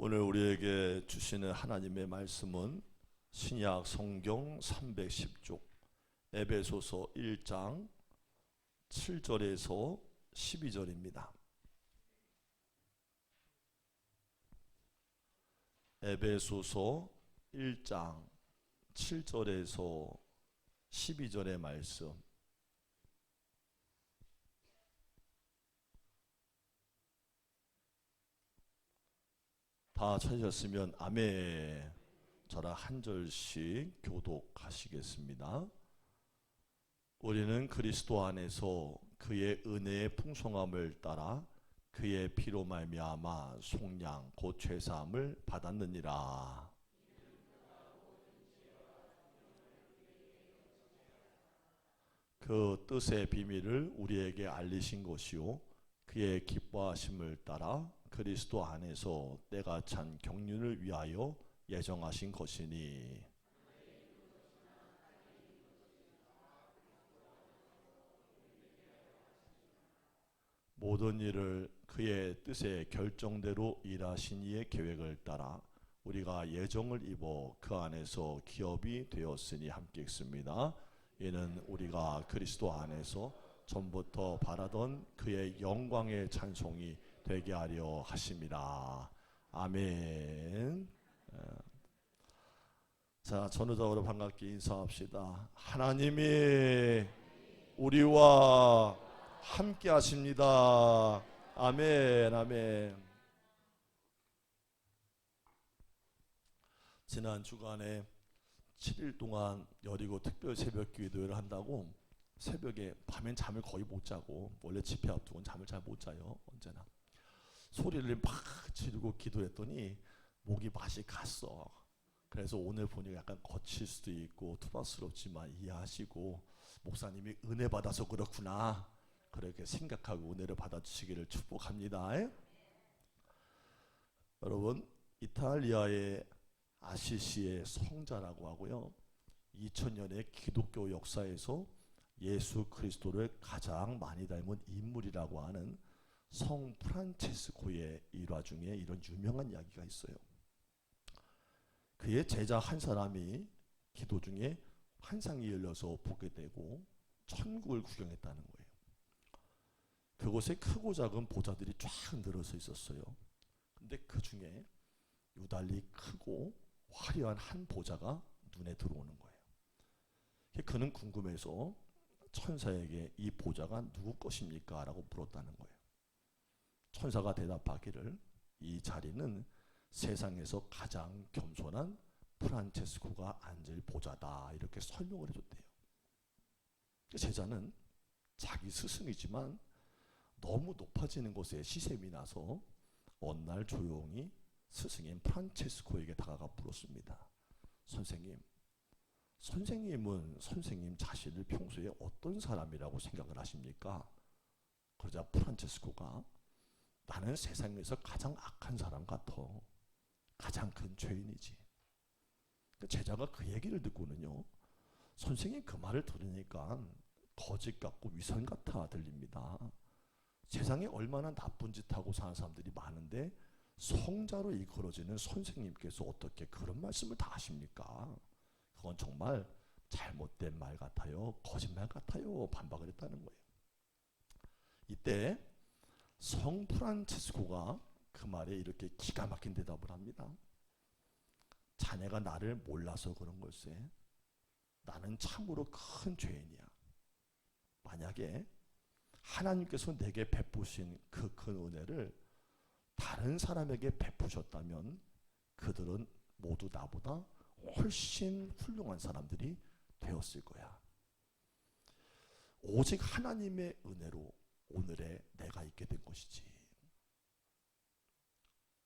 오늘 우리에게 주시는 하나님의 말씀은 신약 성경 310쪽 에베소서 1장 7절에서 12절입니다. 에베소서 1장 7절에서 12절의 말씀. 다 찾으셨으면 아멘. 저랑 한 절씩 교독하시겠습니다. 우리는 그리스도 안에서 그의 은혜의 풍성함을 따라 그의 피로 말미암아 속량 곧 죄사함을 받았느니라. 그 뜻의 비밀을 우리에게 알리신 것이요 그의 기뻐하심을 따라 그리스도 안에서 때가 찬 경륜을 위하여 예정하신 것이니, 모든 일을 그의 뜻의 결정대로 일하신 이의 계획을 따라 우리가 예정을 입어 그 안에서 기업이 되었으니 함께 읽습니다. 이는 우리가 그리스도 안에서 전부터 바라던 그의 영광의 찬송이 되게 하려 하심이라. 아멘. 자, 전우자으로 반갑게 인사합시다. 하나님이 우리와 함께 하십니다. 아멘, 아멘. 지난 주간에 7일 동안 여리고 특별 새벽 기도를 한다고 새벽에 밤엔 잠을 거의 못 자고, 원래 집회 앞두고는 잠을 잘 못 자요. 언제나 소리를 막 지르고 기도했더니 목이 맛이 갔어. 그래서 오늘 보니까 약간 거칠 수도 있고 투박스럽지만 이해하시고, 목사님이 은혜 받아서 그렇구나 그렇게 생각하고 은혜를 받아주시기를 축복합니다. 여러분, 이탈리아의 아시시의 성자라고 하고요, 2000년의 기독교 역사에서 예수 그리스도를 가장 많이 닮은 인물이라고 하는 성 프란체스코의 일화 중에 이런 유명한 이야기가 있어요. 그의 제자 한 사람이 기도 중에 환상이 열려서 보게 되고 천국을 구경했다는 거예요. 그곳에 크고 작은 보좌들이 쫙 늘어서 있었어요. 근데 그 중에 유달리 크고 화려한 한 보좌가 눈에 들어오는 거예요. 그는 궁금해서 천사에게 이 보좌가 누구 것입니까? 라고 물었다는 거예요. 천사가 대답하기를 이 자리는 세상에서 가장 겸손한 프란체스코가 앉을 보좌다, 이렇게 설명을 해줬대요. 제자는 자기 스승이지만 너무 높아지는 것에 시샘이 나서 어느 날 조용히 스승인 프란체스코에게 다가가 물었습니다. 선생님은 선생님 자신을 평소에 어떤 사람이라고 생각을 하십니까? 그러자 프란체스코가 나는 세상에서 가장 악한 사람 같아. 가장 큰 죄인이지. 제자가 그 얘기를 듣고는요, 선생님 그 말을 들으니까 거짓 같고 위선 같아 들립니다. 세상에 얼마나 나쁜 짓 하고 사는 사람들이 많은데 성자로 이끌어지는 선생님께서 어떻게 그런 말씀을 다 하십니까? 그건 정말 잘못된 말 같아요. 거짓말 같아요. 반박을 했다는 거예요. 이때 성 프란체스코가 그 말에 이렇게 기가 막힌 대답을 합니다. 자네가 나를 몰라서 그런 걸세. 나는 참으로 큰 죄인이야. 만약에 하나님께서 내게 베푸신 그 큰 은혜를 다른 사람에게 베푸셨다면 그들은 모두 나보다 훨씬 훌륭한 사람들이 되었을 거야. 오직 하나님의 은혜로 오늘의 내가 있게 된 것이지.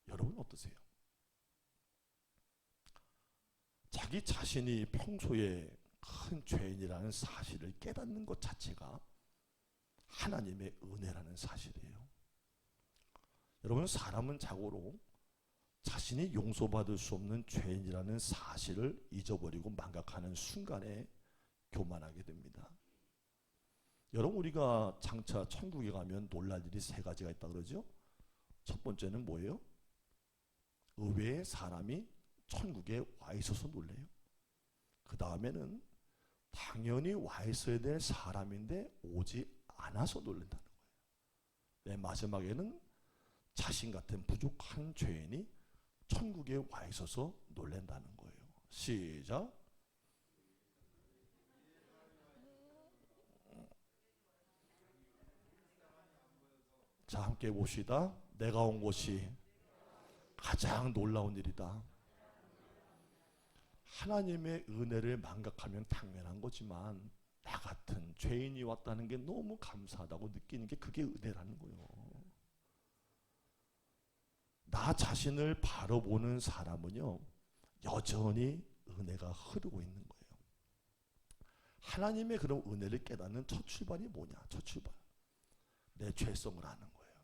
여러분 어떠세요? 자기 자신이 평소에 큰 죄인이라는 사실을 깨닫는 것 자체가 하나님의 은혜라는 사실이에요. 여러분, 사람은 자고로 자신이 용서받을 수 없는 죄인이라는 사실을 잊어버리고 망각하는 순간에 교만하게 됩니다. 여러분, 우리가 장차 천국에 가면 놀랄 일이 세 가지가 있다 그러죠. 첫 번째는 뭐예요? 의외의 사람이 천국에 와 있어서 놀래요. 그 다음에는 당연히 와 있어야 될 사람인데 오지 않아서 놀란다는 거예요. 네, 마지막에는 자신 같은 부족한 죄인이 천국에 와 있어서 놀란다는 거예요. 시작. 자, 함께 봅시다. 내가 온 곳이 가장 놀라운 일이다. 하나님의 은혜를 망각하면 당연한 거지만 나 같은 죄인이 왔다는 게 너무 감사하다고 느끼는 게 그게 은혜라는 거예요. 나 자신을 바로 보는 사람은요, 여전히 은혜가 흐르고 있는 거예요. 하나님의 그런 은혜를 깨닫는 첫 출발이 뭐냐? 첫 출발. 내 죄성을 아는 거예요.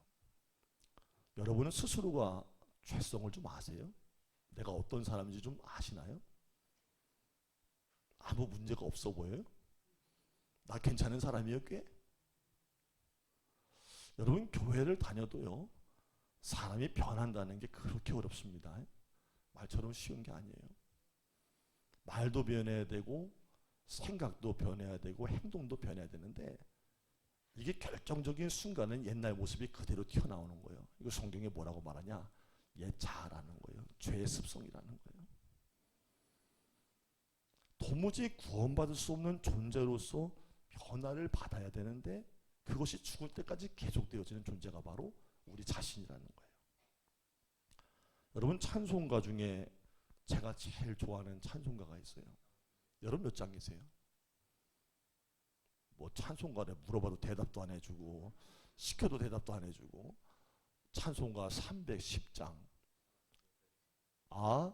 여러분은 스스로가 죄성을 좀 아세요? 내가 어떤 사람인지 좀 아시나요? 아무 문제가 없어 보여요? 나 괜찮은 사람이에요, 꽤? 여러분, 교회를 다녀도요, 사람이 변한다는 게 그렇게 어렵습니다. 말처럼 쉬운 게 아니에요. 말도 변해야 되고 생각도 변해야 되고 행동도 변해야 되는데 이게 결정적인 순간은 옛날 모습이 그대로 튀어나오는 거예요. 이거 성경에 뭐라고 말하냐? 옛 자아라는 거예요. 죄의 습성이라는 거예요. 도무지 구원받을 수 없는 존재로서 변화를 받아야 되는데 그것이 죽을 때까지 계속되어지는 존재가 바로 우리 자신이라는 거예요. 여러분, 찬송가 중에 제가 제일 좋아하는 찬송가가 있어요. 여러분 몇 장이세요? 뭐 찬송가를 물어봐도 대답도 안 해주고 시켜도 대답도 안 해주고 찬송가 310장. 아,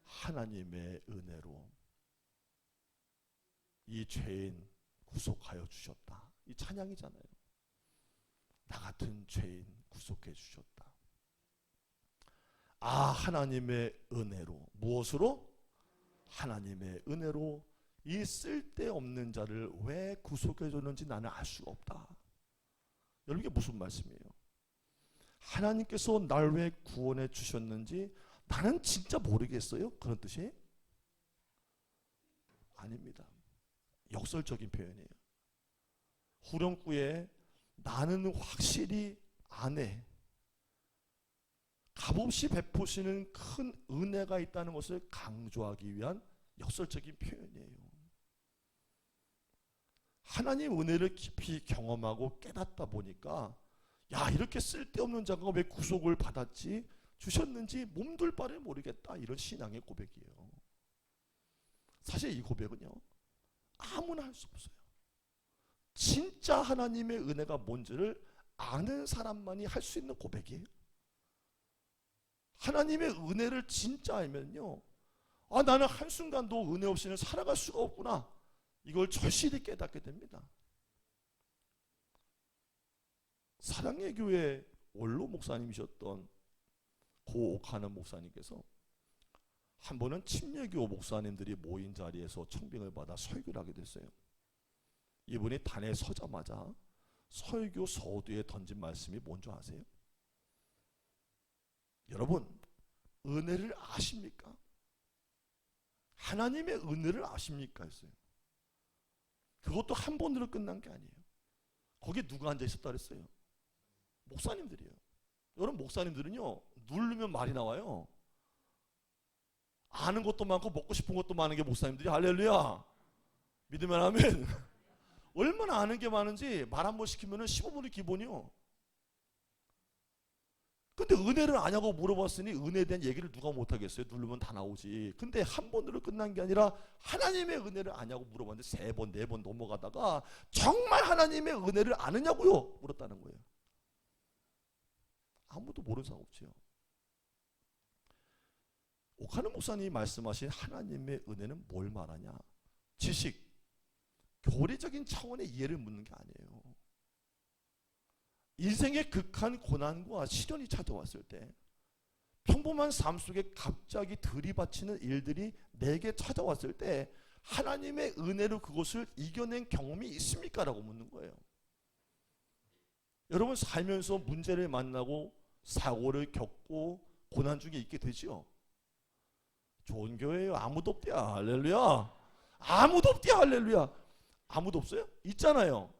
하나님의 은혜로 이 죄인 구속하여 주셨다. 이 찬양이잖아요. 나 같은 죄인 구속해 주셨다. 아, 하나님의 은혜로. 무엇으로? 하나님의 은혜로 이 쓸데없는 자를 왜 구속해 줬는지 나는 알 수가 없다. 여러분, 이게 무슨 말씀이에요? 하나님께서 날 왜 구원해 주셨는지 나는 진짜 모르겠어요. 그런 뜻이 아닙니다. 역설적인 표현이에요. 후렴구에 나는 확실히 아네, 값없이 베푸시는 큰 은혜가 있다는 것을 강조하기 위한 역설적인 표현이에요. 하나님 은혜를 깊이 경험하고 깨닫다 보니까 야, 이렇게 쓸데없는 자가 왜 구속을 받았지, 주셨는지 몸둘 바를 모르겠다. 이런 신앙의 고백이에요. 사실 이 고백은요, 아무나 할 수 없어요. 진짜 하나님의 은혜가 뭔지를 아는 사람만이 할 수 있는 고백이에요. 하나님의 은혜를 진짜 알면요, 아, 나는 한순간도 은혜 없이는 살아갈 수가 없구나, 이걸 절실히 깨닫게 됩니다. 사랑의 교회 원로 목사님이셨던 고 옥하는 목사님께서 한 번은 침례교 목사님들이 모인 자리에서 청빙을 받아 설교를 하게 됐어요. 이분이 단에 서자마자 설교 서두에 던진 말씀이 뭔지 아세요? 여러분, 은혜를 아십니까? 하나님의 은혜를 아십니까? 했어요. 그것도 한 번으로 끝난 게 아니에요. 거기에 누가 앉아 있었다 그랬어요? 목사님들이에요. 여러분, 목사님들은요, 누르면 말이 나와요. 아는 것도 많고 먹고 싶은 것도 많은 게 목사님들이. 할렐루야. 믿으면 아멘. 얼마나 아는 게 많은지 말 한 번 시키면 15분이 기본이요. 근데 은혜를 아냐고 물어봤으니 은혜에 대한 얘기를 누가 못하겠어요? 누르면 다 나오지. 근데 한 번으로 끝난 게 아니라 하나님의 은혜를 아냐고 물어봤는데 3번, 4번 넘어가다가 정말 하나님의 은혜를 아느냐고요? 물었다는 거예요. 아무도 모르는 사람 없지요. 옥하는 목사님이 말씀하신 하나님의 은혜는 뭘 말하냐? 지식, 교리적인 차원의 이해를 묻는 게 아니에요. 인생의 극한 고난과 시련이 찾아왔을 때, 평범한 삶 속에 갑자기 들이받치는 일들이 내게 찾아왔을 때 하나님의 은혜로 그것을 이겨낸 경험이 있습니까? 라고 묻는 거예요. 여러분, 살면서 문제를 만나고 사고를 겪고 고난 중에 있게 되지요. 좋은 교회예요. 아무도 없대야. 할렐루야. 아무도 없대야. 할렐루야. 아무도 없어요? 있잖아요.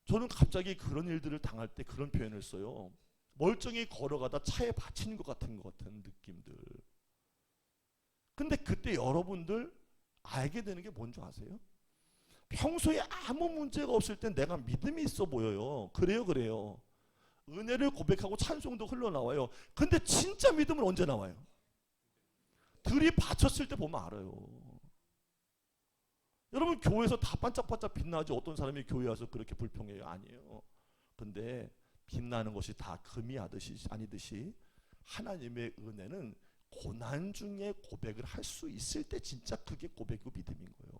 저는 갑자기 그런 일들을 당할 때 그런 표현을 써요. 멀쩡히 걸어가다 차에 받친 것 같은 느낌들. 근데 그때 여러분들 알게 되는 게 뭔지 아세요? 평소에 아무 문제가 없을 땐 내가 믿음이 있어 보여요. 그래요. 은혜를 고백하고 찬송도 흘러나와요. 근데 진짜 믿음은 언제 나와요? 들이받쳤을 때 보면 알아요. 여러분 교회에서 다 반짝반짝 빛나지 어떤 사람이 교회 와서 그렇게 불평해요? 아니에요. 근데 빛나는 것이 다 금이 아니듯이 하나님의 은혜는 고난 중에 고백을 할 수 있을 때 진짜 그게 고백이고 믿음인 거예요.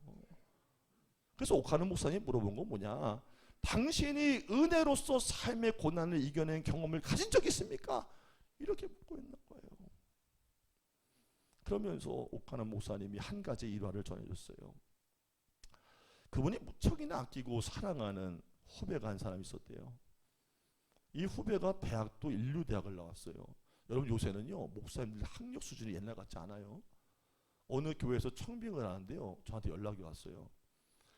그래서 오카는 목사님 물어본 건 뭐냐? 당신이 은혜로서 삶의 고난을 이겨낸 경험을 가진 적이 있습니까? 이렇게 묻고 있는 거예요. 그러면서 오카는 목사님이 한 가지 일화를 전해줬어요. 그분이 무척이나 아끼고 사랑하는 후배가 한 사람이 있었대요. 이 후배가 대학도 인류대학을 나왔어요. 여러분 요새는요 목사님들 학력 수준이 옛날 같지 않아요. 어느 교회에서 청빙을 하는데요 저한테 연락이 왔어요.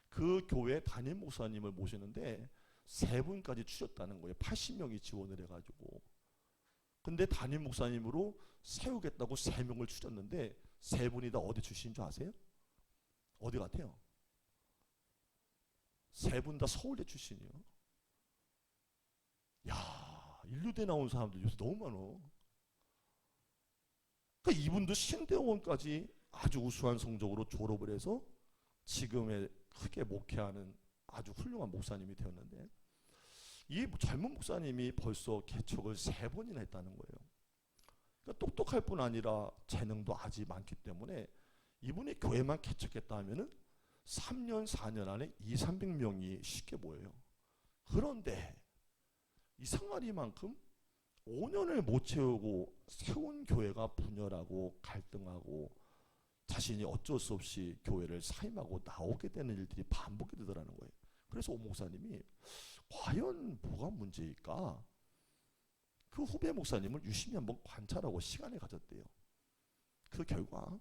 그 교회 담임 목사님을 모시는데 3분까지 추렸다는 거예요. 80명이 지원을 해가지고. 근데 담임 목사님으로 세우겠다고 3명을 추렸는데 3분이 다 어디 출신인 줄 아세요? 어디 같아요? 3분 다 서울대 출신이에요. 야, 인류대 나온 사람들 요새 너무 많어. 그러니까 이분도 신대원까지 아주 우수한 성적으로 졸업을 해서 지금의 크게 목회하는 아주 훌륭한 목사님이 되었는데 이 젊은 목사님이 벌써 개척을 3번이나 했다는 거예요. 그러니까 똑똑할 뿐 아니라 재능도 아주 많기 때문에 이분이 교회만 개척했다 하면은 3년 4년 안에 200~300명이 쉽게 모여요. 그런데 이상하리만큼 5년을 못 채우고 세운 교회가 분열하고 갈등하고 자신이 어쩔 수 없이 교회를 사임하고 나오게 되는 일들이 반복이 되더라는 거예요. 그래서 오 목사님이 과연 뭐가 문제일까? 그 후배 목사님을 유심히 한번 관찰하고 시간을 가졌대요. 그 결과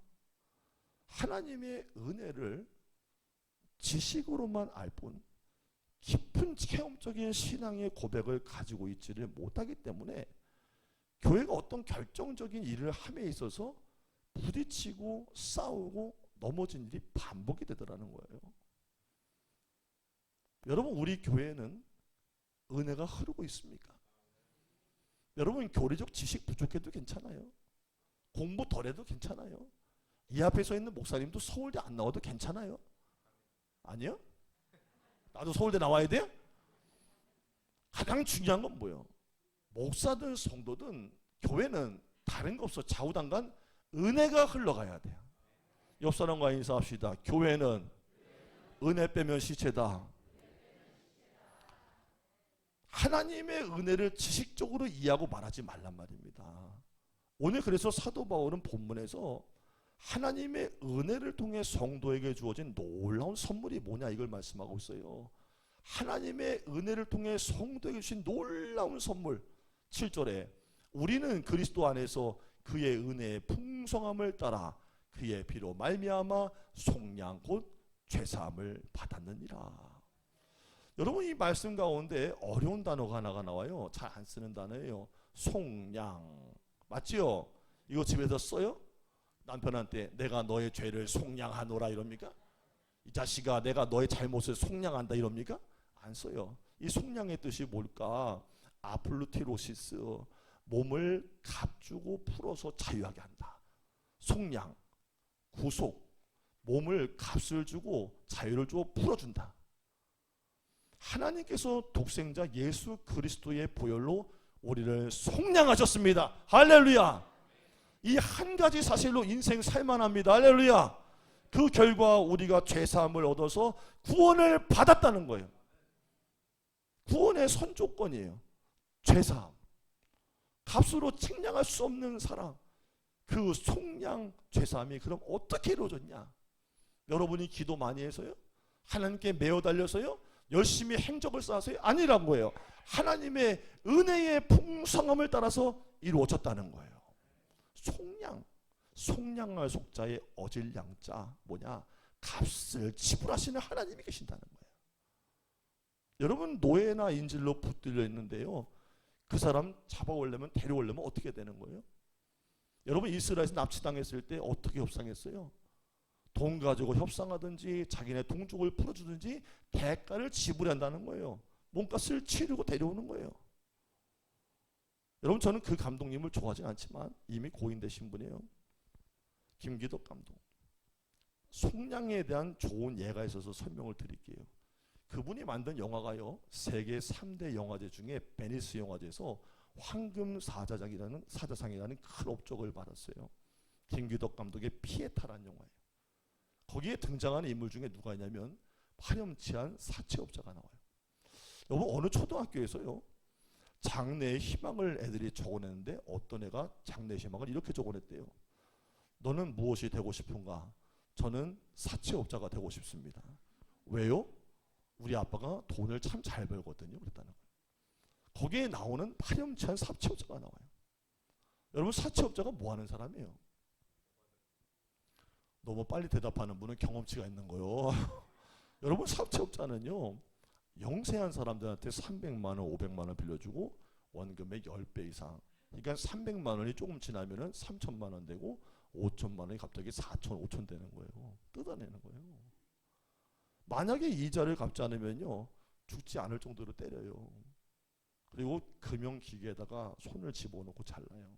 하나님의 은혜를 지식으로만 알 뿐 깊은 체험적인 신앙의 고백을 가지고 있지를 못하기 때문에 교회가 어떤 결정적인 일을 함에 있어서 부딪히고 싸우고 넘어진 일이 반복이 되더라는 거예요. 여러분 우리 교회는 은혜가 흐르고 있습니까? 여러분 교리적 지식 부족해도 괜찮아요. 공부 덜해도 괜찮아요. 이 앞에 서 있는 목사님도 서울대 안 나와도 괜찮아요. 아니요? 나도 서울대 나와야 돼요? 가장 중요한 건 뭐예요? 목사든 성도든 교회는 다른 거 없어. 좌우당간 은혜가 흘러가야 돼요. 옆 사람과 인사합시다. 교회는 은혜 빼면 시체다. 하나님의 은혜를 지식적으로 이해하고 말하지 말란 말입니다. 오늘 그래서 사도 바울은 본문에서 하나님의 은혜를 통해 성도에게 주어진 놀라운 선물이 뭐냐 이걸 말씀하고 있어요. 하나님의 은혜를 통해 성도에게 주신 놀라운 선물. 7절에 우리는 그리스도 안에서 그의 은혜의 풍성함을 따라 그의 피로 말미암아 속량 곧 죄사함을 받았느니라. 여러분 이 말씀 가운데 어려운 단어가 하나가 나와요. 잘 안 쓰는 단어예요. 속량. 맞지요? 이거 집에서 써요? 남편한테 내가 너의 죄를 속량하노라 이럽니까? 이 자식아 내가 너의 잘못을 속량한다 이럽니까? 안 써요. 이 속량의 뜻이 뭘까? 아플루티로시스, 몸을 값주고 풀어서 자유하게 한다. 속량, 구속, 몸을 값을 주고 자유를 주고 풀어준다. 하나님께서 독생자 예수 그리스도의 보혈로 우리를 속량하셨습니다. 할렐루야. 이 한 가지 사실로 인생 살만합니다. 할렐루야. 그 결과 우리가 죄사함을 얻어서 구원을 받았다는 거예요. 구원의 선조건이에요. 죄사함. 값으로 측량할 수 없는 사랑. 그 속량 죄사함이 그럼 어떻게 이루어졌냐? 여러분이 기도 많이 해서요? 하나님께 매어 달려서요? 열심히 행적을 쌓아서요? 아니란 거예요. 하나님의 은혜의 풍성함을 따라서 이루어졌다는 거예요. 속량, 속량할 속자의 어질 양자 뭐냐? 값을 지불하시는 하나님이 계신다는 거예요. 여러분 노예나 인질로 붙들려 있는데요. 그 사람 잡아오려면 데려오려면 어떻게 되는 거예요? 여러분 이스라엘에서 납치당했을 때 어떻게 협상했어요? 돈 가지고 협상하든지 자기네 동족을 풀어주든지 대가를 지불한다는 거예요. 몸값을 치르고 데려오는 거예요. 여러분 저는 그 감독님을 좋아하진 않지만 이미 고인되신 분이에요. 김기덕 감독. 속량에 대한 좋은 예가 있어서 설명을 드릴게요. 그분이 만든 영화가요. 세계 3대 영화제 중에 베니스 영화제에서 황금 사자상이라는 큰 업적을 받았어요. 김기덕 감독의 피에타라는 영화예요. 거기에 등장하는 인물 중에 누가 있냐면 파렴치한 사채업자가 나와요. 여러분 어느 초등학교에서요. 장래의 희망을 애들이 적어냈는데 어떤 애가 장래의 희망을 이렇게 적어냈대요. 너는 무엇이 되고 싶은가? 저는 사채업자가 되고 싶습니다. 왜요? 우리 아빠가 돈을 참 잘 벌거든요. 그랬다는 거예요. 거기에 나오는 파렴치한 사채업자가 나와요. 여러분 사채업자가 뭐 하는 사람이에요? 너무 빨리 대답하는 분은 경험치가 있는 거예요. 여러분 사채업자는요. 영세한 사람들한테 300만 원, 500만 원 빌려주고 원금의 10배 이상. 그러니까 300만 원이 조금 지나면은 3천만 원 되고 5천만 원이 갑자기 4천, 5천 되는 거예요. 뜯어내는 거예요. 만약에 이자를 갚지 않으면요. 죽지 않을 정도로 때려요. 그리고 금융기계에다가 손을 집어넣고 잘라요.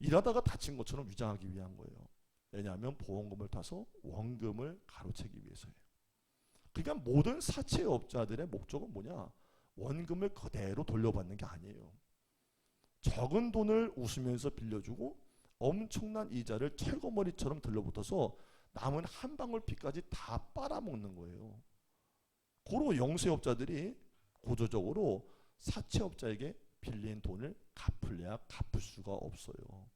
일하다가 다친 것처럼 위장하기 위한 거예요. 왜냐하면 보험금을 타서 원금을 가로채기 위해서예요. 그러니까 모든 사채업자들의 목적은 뭐냐? 원금을 그대로 돌려받는 게 아니에요. 적은 돈을 웃으면서 빌려주고 엄청난 이자를 철거머리처럼 들러붙어서 남은 한 방울 피까지 다 빨아먹는 거예요. 고로 영세업자들이 구조적으로 사채업자에게 빌린 돈을 갚을래야 갚을 수가 없어요.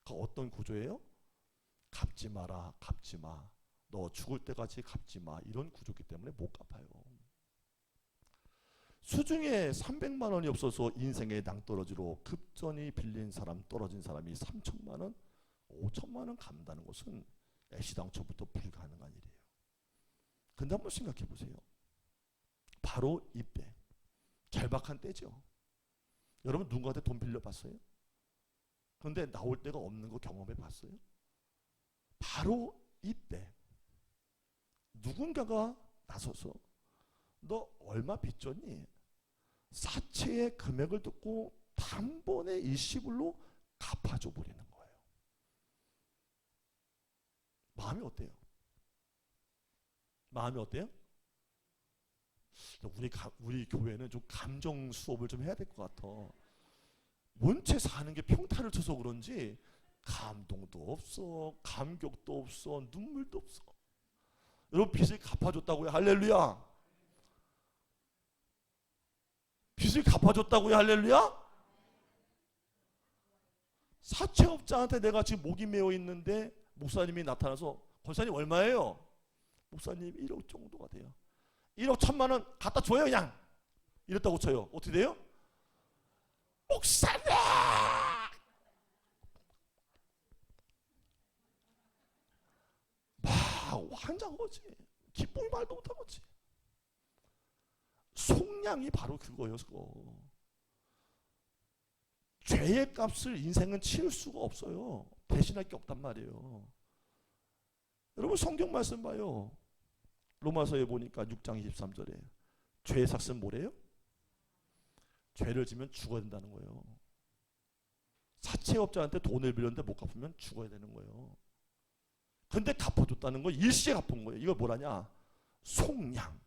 그 어떤 구조예요? 갚지 마라, 갚지 마. 너 죽을 때까지 갚지 마. 이런 구조기 때문에 못 갚아요. 수중에 300만 원이 없어서 인생의 낭떠러지로 급전이 빌린 사람, 떨어진 사람이 3천만 원, 5천만 원 갚는다는 것은 애시당초부터 불가능한 일이에요. 근데 한번 생각해 보세요. 바로 이때 절박한 때죠. 여러분 누군가한테 돈 빌려봤어요? 그런데 나올 데가 없는 거 경험해 봤어요? 바로 이때 누군가가 나서서 너 얼마 빚졌니? 사채의 금액을 듣고 단번에 일시불로 갚아줘 버리는 거예요. 마음이 어때요? 마음이 어때요? 우리 교회는 좀 감정 수업을 좀 해야 될 것 같아. 원체 사는 게 평타를 쳐서 그런지 감동도 없어, 감격도 없어, 눈물도 없어. 여러분 빚을 갚아줬다고요? 할렐루야. 빚을 갚아줬다고요? 할렐루야. 사채업자한테 내가 지금 목이 메어 있는데 목사님이 나타나서 권사님 얼마예요? 목사님 1억 정도가 돼요. 1억 1,000만 원 갖다 줘요 그냥. 이랬다고 쳐요. 어떻게 돼요? 목사님! 막 환장하지. 기쁨이 말도 못하겠지. 속량이 바로 그거예요. 그거. 죄의 값을 인생은 치를 수가 없어요. 대신할 게 없단 말이에요. 여러분 성경 말씀 봐요. 로마서에 보니까 6장 23절에 죄의 삭은 뭐래요? 죄를 지면 죽어야 된다는 거예요. 사채업자한테 돈을 빌렸는데 못 갚으면 죽어야 되는 거예요. 근데 갚아줬다는 거 일시에 갚은 거예요. 이걸 뭐라냐? 속량.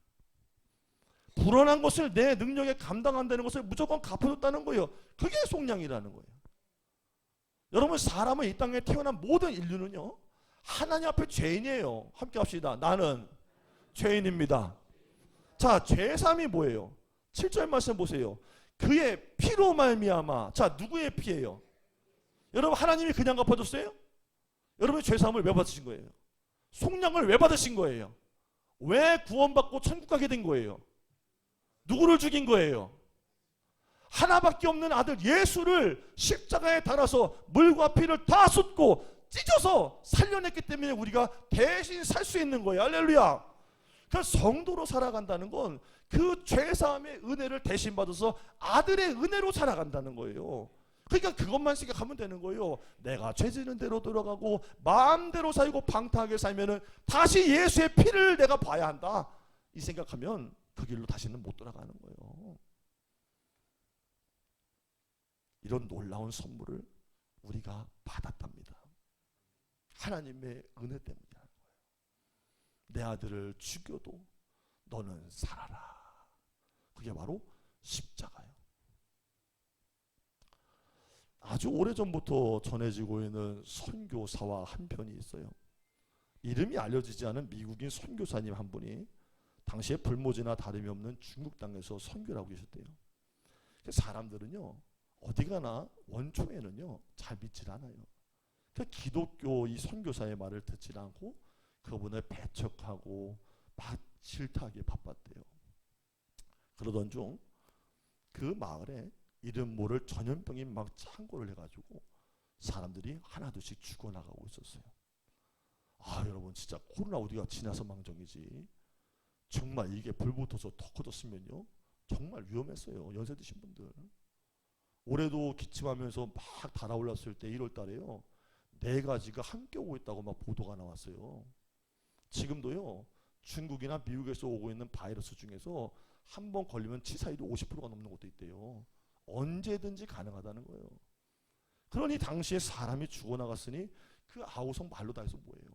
불어난 것을 내 능력에 감당 안 되는 것을 무조건 갚아줬다는 거예요. 그게 속량이라는 거예요. 여러분 사람은 이 땅에 태어난 모든 인류는요. 하나님 앞에 죄인이에요. 함께 합시다. 나는 죄인입니다. 자, 죄삼이 뭐예요? 7절 말씀 보세요. 그의 피로 말미암아. 자, 누구의 피예요? 여러분 하나님이 그냥 갚아줬어요? 여러분의 죄삼을 왜 받으신 거예요? 속량을 왜 받으신 거예요? 왜 구원받고 천국 가게 된 거예요? 누구를 죽인 거예요? 하나밖에 없는 아들 예수를 십자가에 달아서 물과 피를 다 쏟고 찢어서 살려냈기 때문에 우리가 대신 살 수 있는 거예요. 할렐루야. 그래서 성도로 살아간다는 건 그 죄사함의 은혜를 대신 받아서 아들의 은혜로 살아간다는 거예요. 그러니까 그것만 생각하면 되는 거예요. 내가 죄지는 대로 돌아가고 마음대로 살고 방탕하게 살면은 다시 예수의 피를 내가 봐야 한다, 이 생각하면 그 길로 다시는 못 돌아가는 거예요. 이런 놀라운 선물을 우리가 받았답니다. 하나님의 은혜 때문에 하는 거예요. 내 아들을 죽여도 너는 살아라. 그게 바로 십자가예요. 아주 오래전부터 전해지고 있는 선교사와 한 편이 있어요. 이름이 알려지지 않은 미국인 선교사님 한 분이 당시에 불모지나 다름이 없는 중국 땅에서 선교를 하고 계셨대요. 사람들은요, 어디 가나 원초에는요 잘 믿질 않아요. 그러니까 기독교 이 선교사의 말을 듣지 않고 그분을 배척하고 막 질타하기에 바빴대요. 그러던 중 그 마을에 이름 모를 전염병이 막 창궐을 해가지고 사람들이 하나둘씩 죽어나가고 있었어요. 아, 여러분, 진짜 코로나 우리가 지나서 망정이지, 정말 이게 불 붙어서 더 커졌으면요 정말 위험했어요. 연세 드신 분들. 올해도 기침하면서 막 달아올랐을 때 1월 달에요 4가지가 함께 오고 있다고 막 보도가 나왔어요. 지금도요 중국이나 미국에서 오고 있는 바이러스 중에서 한 번 걸리면 치사율이 50%가 넘는 것도 있대요. 언제든지 가능하다는 거예요. 그러니 당시에 사람이 죽어나갔으니 그 아우성 말로 다 해서 뭐예요?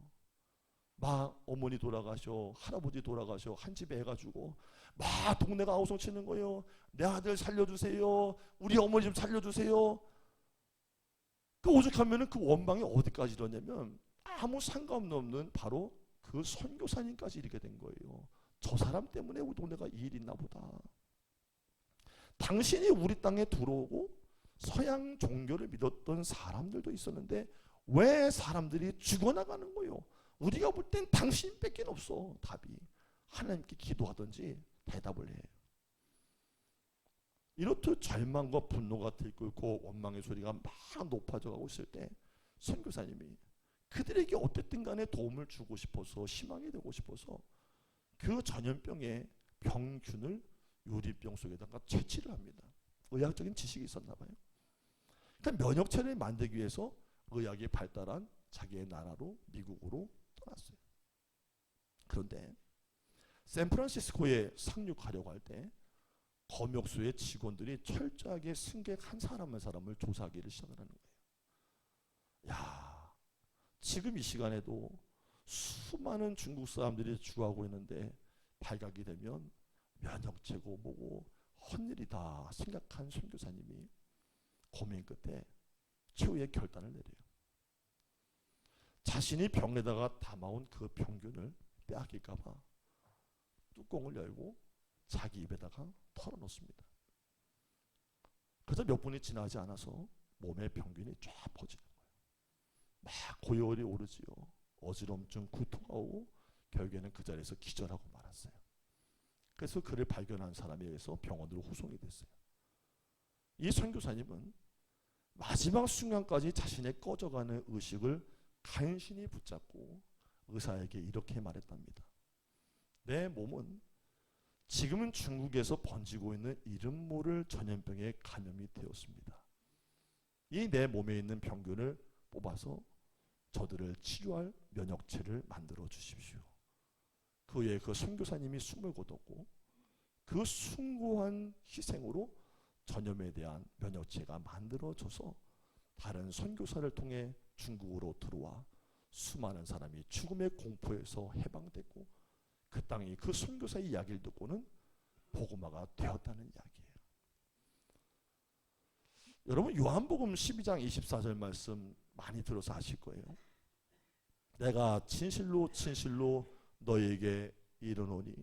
막 어머니 돌아가셔, 할아버지 돌아가셔, 한 집에 애가 죽어, 막 동네가 아우성 치는 거예요. 내 아들 살려주세요, 우리 어머니 좀 살려주세요. 그 오죽하면은 그 원방이 어디까지 이러냐면 아무 상관없는 바로 그 선교사님까지 이르게 된 거예요. 저 사람 때문에 우리 동네가 이 일이 있나 보다. 당신이 우리 땅에 들어오고 서양 종교를 믿었던 사람들도 있었는데 왜 사람들이 죽어나가는 거예요? 우리가 볼 땐 당신밖에 없어. 답이. 하나님께 기도하든지 대답을 해. 이렇듯 절망과 분노가 들끓고 원망의 소리가 막 높아져 가고 있을 때 선교사님이 그들에게 어쨌든 간에 도움을 주고 싶어서, 희망이 되고 싶어서 그 전염병의 병균을 유리병 속에다가 채취를 합니다. 의학적인 지식이 있었나 봐요. 그러니까 면역체를 만들기 위해서 의학이 발달한 자기의 나라로, 미국으로 떠났어요. 그런데 샌프란시스코에 상륙하려고 할 때 검역소의 직원들이 철저하게 승객 한 사람 한 사람을 조사하기를 시작을 하는 거예요. 야, 지금 이 시간에도 수많은 중국 사람들이 죽어가고 있는데 발각이 되면 면역체고 뭐고 헛일이다 생각한 선교사님이 고민 끝에 최후의 결단을 내려요. 자신이 병에다가 담아온 그 병균을 빼앗길까봐 뚜껑을 열고 자기 입에다가 털어놓습니다. 그래서 몇 분이 지나지 않아서 몸에 병균이 쫙 퍼지는 거예요. 막 고열이 오르지요. 어지럼증, 구토가 오고 결국에는 그 자리에서 기절하고 말았어요. 그래서 그를 발견한 사람에 의해서 병원으로 후송이 됐어요. 이 선교사님은 마지막 순간까지 자신의 꺼져가는 의식을 간신히 붙잡고 의사에게 이렇게 말했답니다. 내 몸은 지금은 중국에서 번지고 있는 이름 모를 전염병에 감염이 되었습니다. 이 내 몸에 있는 병균을 뽑아서 저들을 치료할 면역체를 만들어 주십시오. 그의 그 선교사님이 숨을 거뒀고 그 숭고한 희생으로 전염에 대한 면역체가 만들어져서 다른 선교사를 통해 중국으로 들어와 수많은 사람이 죽음의 공포에서 해방됐고 그 땅이 그 선교사의 이야기를 듣고는 복음화가 되었다는 이야기예요. 여러분, 요한복음 12장 24절 말씀 많이 들어서 아실 거예요. 내가 진실로 진실로 너에게 이르노니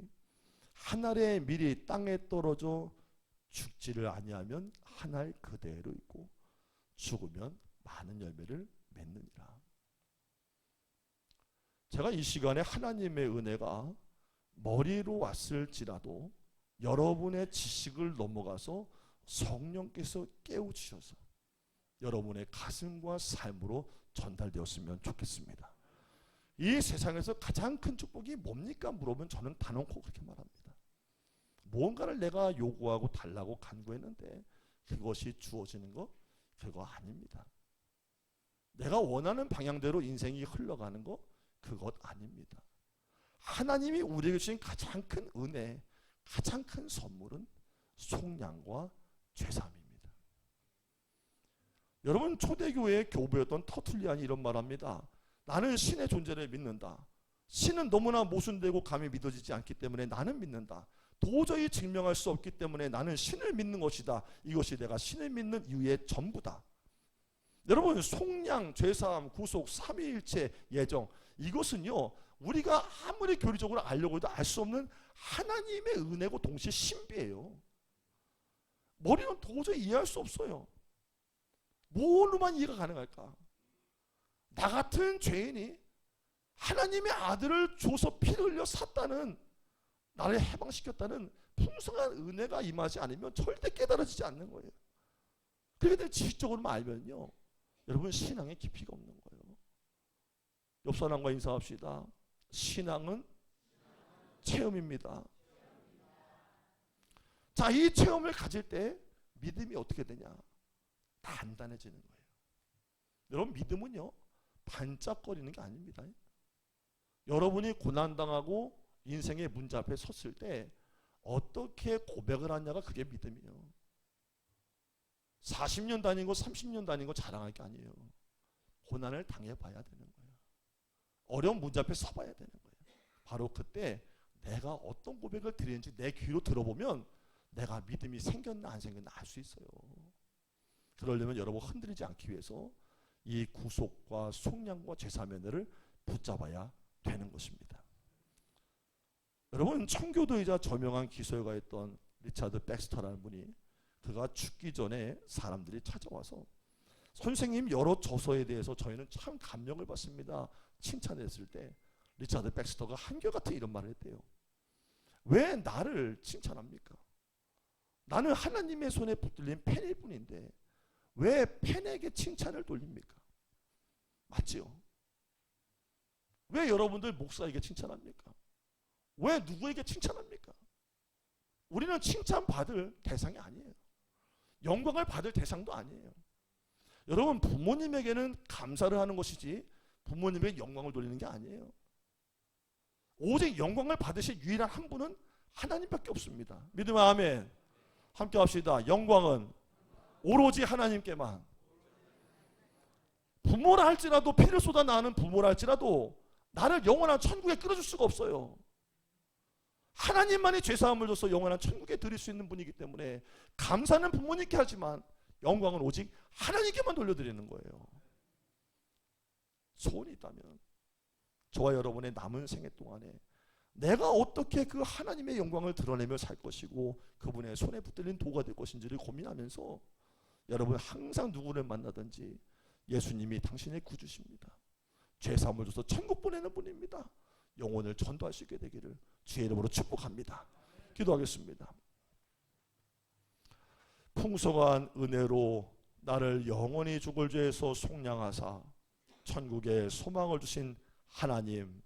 한 알의 밀이 땅에 떨어져 죽지를 아니하면 한 알 그대로 있고 죽으면 많은 열매를 맺느니라. 제가 이 시간에 하나님의 은혜가 머리로 왔을지라도 여러분의 지식을 넘어가서 성령께서 깨우치셔서 여러분의 가슴과 삶으로 전달되었으면 좋겠습니다. 이 세상에서 가장 큰 축복이 뭡니까? 물어보면 저는 단언코 그렇게 말합니다. 뭔가를 내가 요구하고 달라고 간구했는데 그것이 주어지는 거? 그거 아닙니다. 내가 원하는 방향대로 인생이 흘러가는 거? 그것 아닙니다. 하나님이 우리에게 주신 가장 큰 은혜, 가장 큰 선물은 속량과 죄사함입니다. 여러분, 초대교회의 교부였던 터툴리안이 이런 말합니다. 나는 신의 존재를 믿는다. 신은 너무나 모순되고 감히 믿어지지 않기 때문에 나는 믿는다. 도저히 증명할 수 없기 때문에 나는 신을 믿는 것이다. 이것이 내가 신을 믿는 이유의 전부다. 여러분, 속량, 죄사함, 구속, 삼위일체, 예정, 이것은요 우리가 아무리 교리적으로 알려고 해도 알 수 없는 하나님의 은혜고 동시에 신비예요. 머리는 도저히 이해할 수 없어요. 뭘로만 이해가 가능할까? 나 같은 죄인이 하나님의 아들을 줘서 피를 흘려 샀다는, 나를 해방시켰다는 풍성한 은혜가 임하지 않으면 절대 깨달아지지 않는 거예요. 그렇게 지식적으로만 알면요 여러분 신앙에 깊이가 없는 거예요. 옆 사람과 인사합시다. 신앙은 체험입니다. 자, 이 체험을 가질 때 믿음이 어떻게 되냐? 단단해지는 거예요. 여러분, 믿음은요 반짝거리는 게 아닙니다. 여러분이 고난당하고 인생의 문제 앞에 섰을 때 어떻게 고백을 하냐가 그게 믿음이에요. 40년 다니고 30년 다니고 자랑할 게 아니에요. 고난을 당해봐야 되는 거예요. 어려운 문제 앞에 서봐야 되는 거예요. 바로 그때 내가 어떤 고백을 드리는지 내 귀로 들어보면 내가 믿음이 생겼나 안 생겼나 알 수 있어요. 그러려면 여러분 흔들리지 않기 위해서 이 구속과 속량과 제사면회를 붙잡아야 되는 것입니다. 여러분, 청교도이자 저명한 기소가였던 리차드 백스터라는 분이, 그가 죽기 전에 사람들이 찾아와서 선생님 여러 저서에 대해서 저희는 참 감명을 받습니다 칭찬했을 때 리차드 백스터가 한결같이 이런 말을 했대요. 왜 나를 칭찬합니까? 나는 하나님의 손에 붙들린 펜일 뿐인데 왜 펜에게 칭찬을 돌립니까? 맞지요? 왜 여러분들 목사에게 칭찬합니까? 왜 누구에게 칭찬합니까? 우리는 칭찬받을 대상이 아니에요. 영광을 받을 대상도 아니에요. 여러분, 부모님에게는 감사를 하는 것이지 부모님에게 영광을 돌리는 게 아니에요. 오직 영광을 받으실 유일한 한 분은 하나님밖에 없습니다. 믿으면 아멘. 함께 합시다. 영광은 오로지 하나님께만. 부모라 할지라도, 피를 쏟아 나는 부모라 할지라도 나를 영원한 천국에 끌어줄 수가 없어요. 하나님만이 죄사함을 줘서 영원한 천국에 드릴 수 있는 분이기 때문에 감사는 부모님께 하지만 영광은 오직 하나님께만 돌려드리는 거예요. 소원이 있다면 저와 여러분의 남은 생애 동안에 내가 어떻게 그 하나님의 영광을 드러내며 살 것이고 그분의 손에 붙들린 도가 될 것인지를 고민하면서 여러분 항상 누구를 만나든지 예수님이 당신의 구주십니다. 죄사함을 줘서 천국 보내는 분입니다. 영혼을 전도할 수 있게 되기를 주의 이름으로 축복합니다. 기도하겠습니다. 풍성한 은혜로 나를 영원히 죽을 죄에서 속량하사 천국에 소망을 주신 하나님,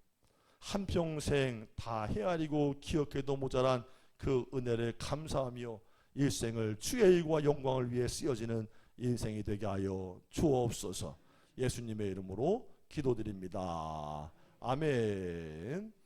한평생 다 헤아리고 기억해도 모자란 그 은혜를 감사하며 일생을 주의 일과 영광을 위해 쓰여지는 인생이 되게 하여 주옵소서. 예수님의 이름으로 기도드립니다. 아멘.